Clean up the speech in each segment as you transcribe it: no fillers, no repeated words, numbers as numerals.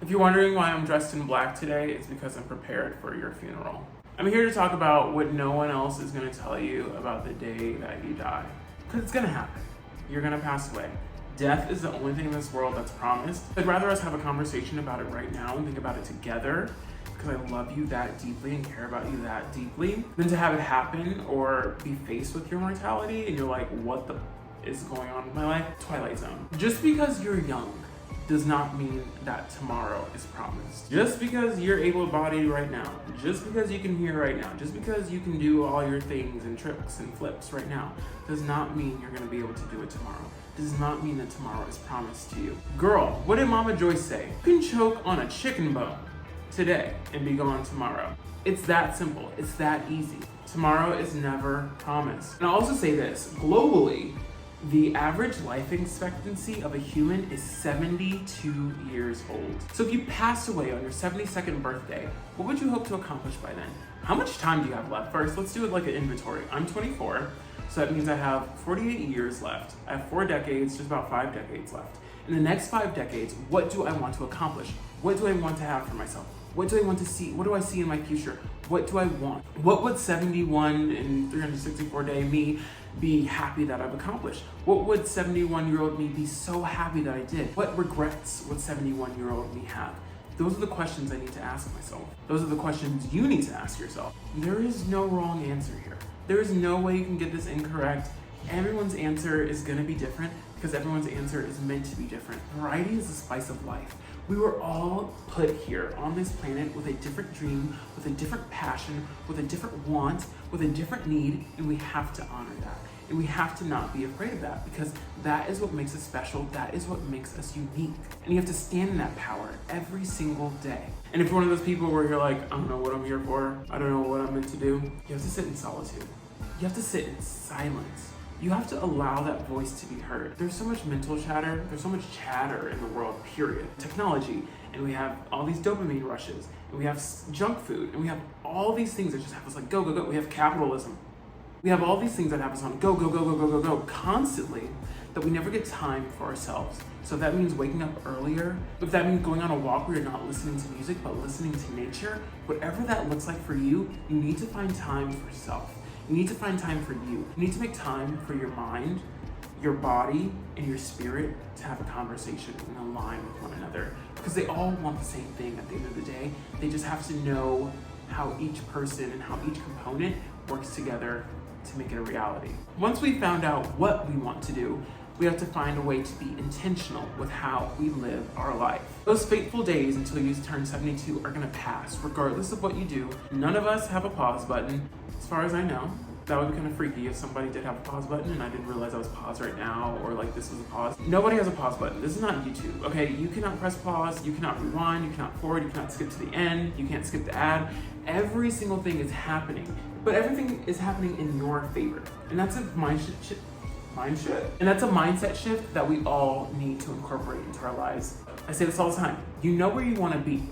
If you're wondering why I'm dressed in black today, it's because I'm prepared for your funeral. I'm here to talk about what no one else is going to tell you about the day that you die. Because it's going to happen. You're going to pass away. Death is the only thing in this world that's promised. I'd rather us have a conversation about it right now and think about it together, because I love you that deeply and care about you that deeply, than to have it happen or be faced with your mortality and you're like, what the is going on with my life? Twilight Zone. Just because you're young does not mean that tomorrow is promised. Just because you're able-bodied right now, just because you can hear right now, just because you can do all your things and tricks and flips right now, does not mean you're gonna be able to do it tomorrow. Does not mean that tomorrow is promised to you. Girl, what did Mama Joyce say? You can choke on a chicken bone today and be gone tomorrow. It's that simple, it's that easy. Tomorrow is never promised. And I'll also say this, globally, the average life expectancy of a human is 72 years old. So if you passed away on your 72nd birthday, what would you hope to accomplish by then? How much time do you have left? First, let's do it like an inventory. I'm 24, so that means I have 48 years left. I have 4 decades, just about 5 decades left. In the next 5 decades, what do I want to accomplish? What do I want to have for myself? What do I want to see? What do I see in my future? What do I want? What would 71 and 364 day me be happy that I've accomplished? What would 71-year-old me be so happy that I did? What regrets would 71-year-old me have? Those are the questions I need to ask myself. Those are the questions you need to ask yourself. There is no wrong answer here. There is no way you can get this incorrect. Everyone's answer is gonna be different because everyone's answer is meant to be different. Variety is the spice of life. We were all put here on this planet with a different dream, with a different passion, with a different want, with a different need, and we have to honor that. And we have to not be afraid of that, because that is what makes us special, that is what makes us unique. And you have to stand in that power every single day. And if you're one of those people where you're like, I don't know what I'm here for, I don't know what I'm meant to do, you have to sit in solitude. You have to sit in silence. You have to allow that voice to be heard. There's so much mental chatter, there's so much chatter in the world, period. Technology, and we have all these dopamine rushes, and we have junk food, and we have all these things that just have us like go, go, go. We have capitalism. We have all these things that have us on go, go, go, go, go, go, go, constantly, that we never get time for ourselves. So if that means waking up earlier, if that means going on a walk where you're not listening to music, but listening to nature, whatever that looks like for you, you need to find time for yourself. You need to find time for you. You need to make time for your mind, your body, and your spirit to have a conversation and align with one another. Because they all want the same thing at the end of the day. They just have to know how each person and how each component works together to make it a reality. Once we found out what we want to do, we have to find a way to be intentional with how we live our life. Those fateful days until you turn 72 are gonna pass, regardless of what you do. None of us have a pause button, as far as I know. That would be kind of freaky if somebody did have a pause button and I didn't realize I was paused right now, or like this was a pause. Nobody has a pause button. This is not YouTube, okay? You cannot press pause, you cannot rewind, you cannot forward, you cannot skip to the end, you can't skip the ad. Every single thing is happening, but everything is happening in your favor. And that's a mindset shift that we all need to incorporate into our lives. I say this all the time. You know where you want to be.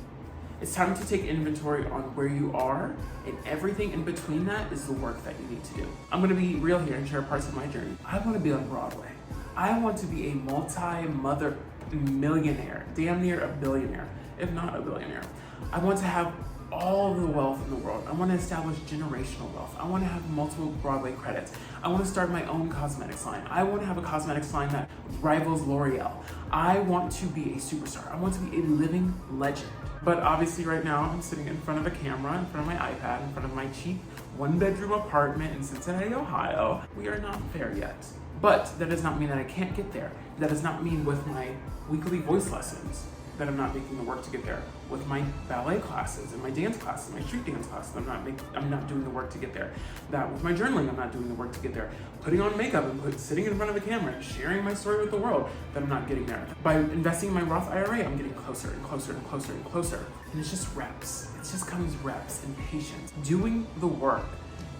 It's time to take inventory on where you are, and everything in between that is the work that you need to do. I'm going to be real here and share parts of my journey. I want to be on Broadway. I want to be a multi-mother millionaire, damn near a billionaire, if not a billionaire. I want to have all the wealth in the world. I want to establish generational wealth. I want to have multiple Broadway credits. I want to start my own cosmetics line. I want to have a cosmetics line that rivals L'Oreal. I want to be a superstar. I want to be a living legend. But obviously right now I'm sitting in front of a camera, in front of my iPad, in front of my cheap 1-bedroom apartment in Cincinnati, Ohio. We are not there yet. But that does not mean that I can't get there. That does not mean with my weekly voice lessons that I'm not making the work to get there. With my ballet classes and my dance classes, my street dance classes, I'm not doing the work to get there. That with my journaling, I'm not doing the work to get there. Putting on makeup and sitting in front of a camera and sharing my story with the world, that I'm not getting there. By investing in my Roth IRA, I'm getting closer and closer and closer and closer. And it's just reps. It just comes reps and patience. Doing the work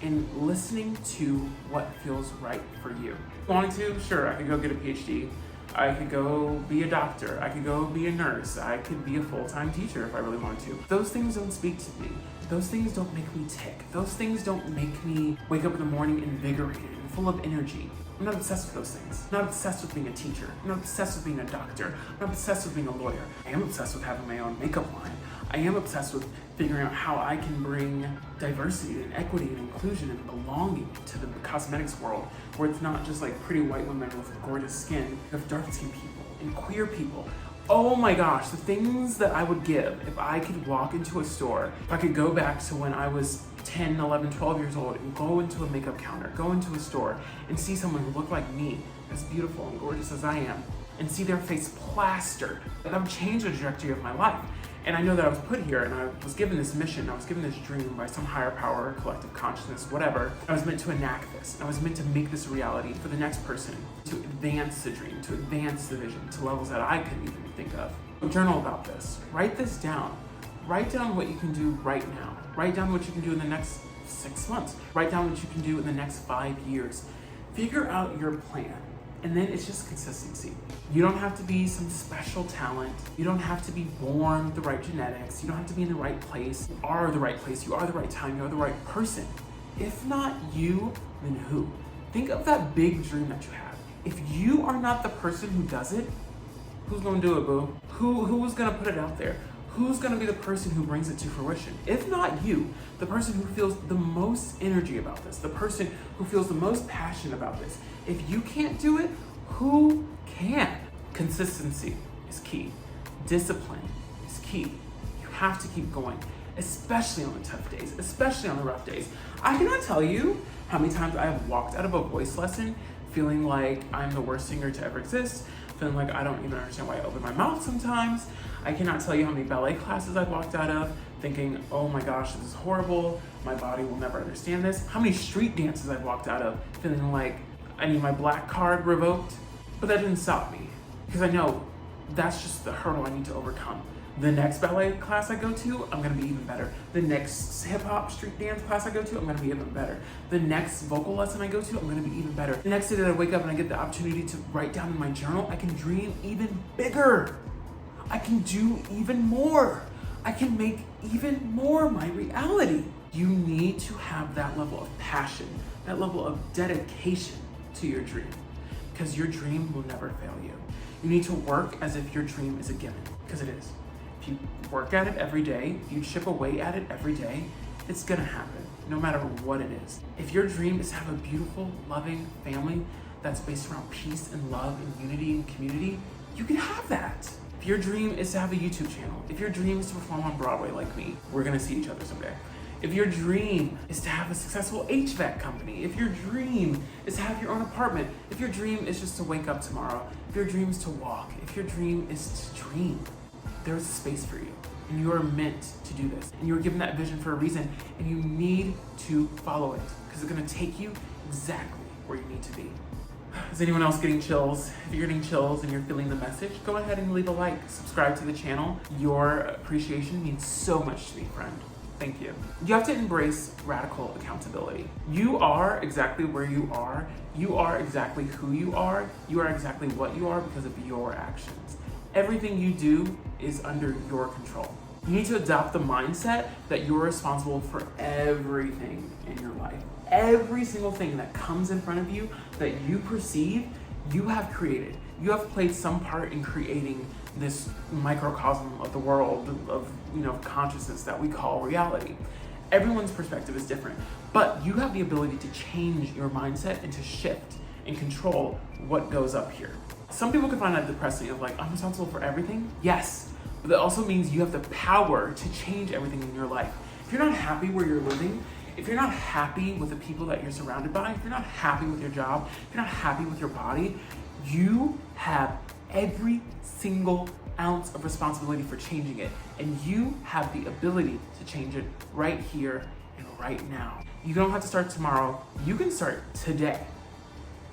and listening to what feels right for you. Wanting to? Sure, I could go get a PhD. I could go be a doctor. I could go be a nurse. I could be a full-time teacher if I really wanted to. Those things don't speak to me. Those things don't make me tick. Those things don't make me wake up in the morning invigorated and full of energy. I'm not obsessed with those things. I'm not obsessed with being a teacher. I'm not obsessed with being a doctor. I'm not obsessed with being a lawyer. I am obsessed with having my own makeup line. I am obsessed with figuring out how I can bring diversity and equity and inclusion and belonging to the cosmetics world, where it's not just like pretty white women with gorgeous skin. You have dark skinned people and queer people. Oh my gosh, the things that I would give if I could walk into a store, if I could go back to when I was 10, 11, 12 years old and go into a makeup counter, go into a store and see someone who looked like me, as beautiful and gorgeous as I am, and see their face plastered. That would change the trajectory of my life. And I know that I was put here and I was given this mission, I was given this dream by some higher power, collective consciousness, whatever. I was meant to enact this. I was meant to make this a reality for the next person, to advance the dream, to advance the vision to levels that I couldn't even think of. Journal about this. Write this down. Write down what you can do right now. Write down what you can do in the next 6 months. Write down what you can do in the next 5 years. Figure out your plan. And then it's just consistency. You don't have to be some special talent. You don't have to be born with the right genetics. You don't have to be in the right place. You are the right place. You are the right time. You are the right person. If not you, then who? Think of that big dream that you have. If you are not the person who does it, who's gonna do it, boo? Who's gonna put it out there? Who's gonna be the person who brings it to fruition? If not you, the person who feels the most energy about this, the person who feels the most passion about this. If you can't do it, who can? Consistency is key. Discipline is key. You have to keep going, especially on the tough days, especially on the rough days. I cannot tell you how many times I have walked out of a voice lesson feeling like I'm the worst singer to ever exist, feeling like I don't even understand why I open my mouth sometimes. I cannot tell you how many ballet classes I've walked out of thinking, oh my gosh, this is horrible. My body will never understand this. How many street dances I've walked out of feeling like I need my black card revoked. But that didn't stop me, because I know that's just the hurdle I need to overcome. The next ballet class I go to, I'm gonna be even better. The next hip hop street dance class I go to, I'm gonna be even better. The next vocal lesson I go to, I'm gonna be even better. The next day that I wake up and I get the opportunity to write down in my journal, I can dream even bigger. I can do even more. I can make even more my reality. You need to have that level of passion, that level of dedication to your dream, because your dream will never fail you. You need to work as if your dream is a given, because it is. If you work at it every day, if you chip away at it every day, it's gonna happen, no matter what it is. If your dream is to have a beautiful, loving family that's based around peace and love and unity and community, you can have that. If your dream is to have a YouTube channel, if your dream is to perform on Broadway like me, we're gonna see each other someday. If your dream is to have a successful HVAC company, if your dream is to have your own apartment, if your dream is just to wake up tomorrow, if your dream is to walk, if your dream is to dream, there's a space for you. And you are meant to do this. And you were given that vision for a reason, and you need to follow it, because it's gonna take you exactly where you need to be. Is anyone else getting chills? If you're getting chills and you're feeling the message, go ahead and leave a like, subscribe to the channel. Your appreciation means so much to me, friend. Thank you. You have to embrace radical accountability. You are exactly where you are. You are exactly who you are. You are exactly what you are because of your actions. Everything you do is under your control. You need to adopt the mindset that you're responsible for everything in your life. Every single thing that comes in front of you that you perceive, you have created. You have played some part in creating this microcosm of the world of consciousness that we call reality. Everyone's perspective is different, but you have the ability to change your mindset and to shift and control what goes up here. Some people can find that depressing of like, I'm responsible for everything. Yes, but that also means you have the power to change everything in your life. If you're not happy where you're living, if you're not happy with the people that you're surrounded by, if you're not happy with your job, if you're not happy with your body, you have every single ounce of responsibility for changing it. And you have the ability to change it right here and right now. You don't have to start tomorrow. You can start today.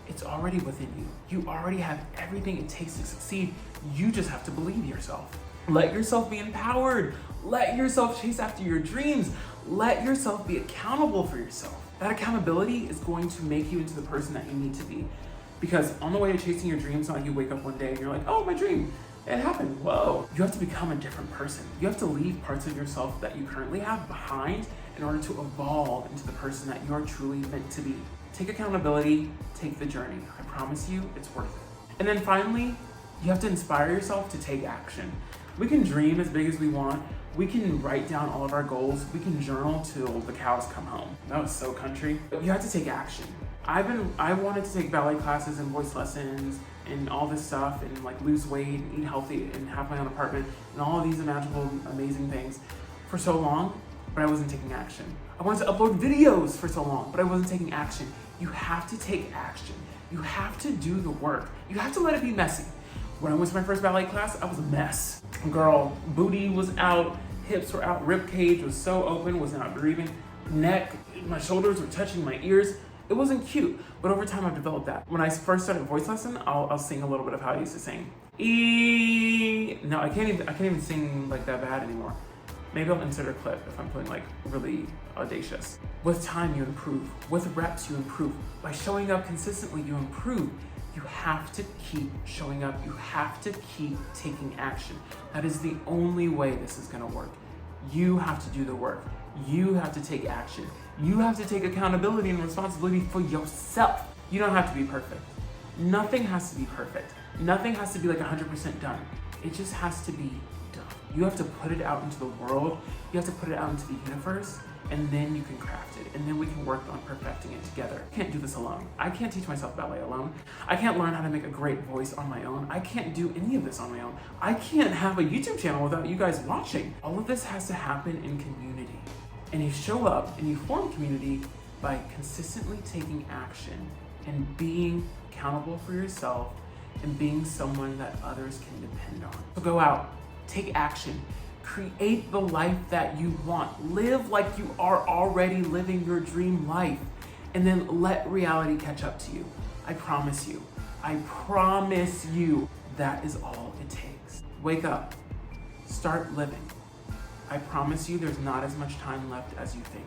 It's already within you. You already have everything it takes to succeed. You just have to believe yourself. Let yourself be empowered. Let yourself chase after your dreams. Let yourself be accountable for yourself. That accountability is going to make you into the person that you need to be. Because on the way to chasing your dreams, not you wake up one day and you're like, oh, my dream, it happened, whoa. You have to become a different person. You have to leave parts of yourself that you currently have behind in order to evolve into the person that you're truly meant to be. Take accountability, take the journey. I promise you, it's worth it. And then finally, you have to inspire yourself to take action. We can dream as big as we want. We can write down all of our goals. We can journal till the cows come home. That was so country. But you have to take action. I wanted to take ballet classes and voice lessons and all this stuff and like lose weight and eat healthy and have my own apartment and all of these magical, amazing things for so long, but I wasn't taking action. I wanted to upload videos for so long, but I wasn't taking action. You have to take action. You have to do the work. You have to let it be messy. When I went to my first ballet class, I was a mess. Girl, booty was out, hips were out, rib cage was so open, was not breathing, neck, my shoulders were touching my ears. It wasn't cute, but over time I've developed that. When I first started voice lesson, I'll sing a little bit of how I used to sing. No, I can't even sing like that bad anymore. Maybe I'll insert a clip if I'm feeling like really audacious. With time, you improve. With reps, you improve. By showing up consistently, you improve. You have to keep showing up. You have to keep taking action. That is the only way this is gonna work. You have to do the work. You have to take action. You have to take accountability and responsibility for yourself. You don't have to be perfect. Nothing has to be perfect. Nothing has to be like 100% done. It just has to be done. You have to put it out into the world. You have to put it out into the universe, and then you can craft it, and then we can work on perfecting it together. I can't do this alone. I can't teach myself ballet alone. I can't learn how to make a great voice on my own. I can't do any of this on my own. I can't have a YouTube channel without you guys watching. All of this has to happen in community. And you show up and you form community by consistently taking action and being accountable for yourself and being someone that others can depend on. So go out, take action, create the life that you want. Live like you are already living your dream life, and then let reality catch up to you. I promise you, that is all it takes. Wake up, start living. I promise you there's not as much time left as you think.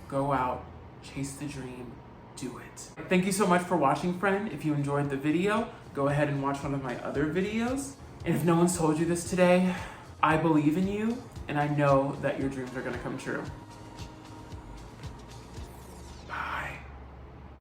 Go out, chase the dream, do it. Thank you so much for watching, friend. If you enjoyed the video, go ahead and watch one of my other videos. And if no one's told you this today, I believe in you, and I know that your dreams are gonna come true.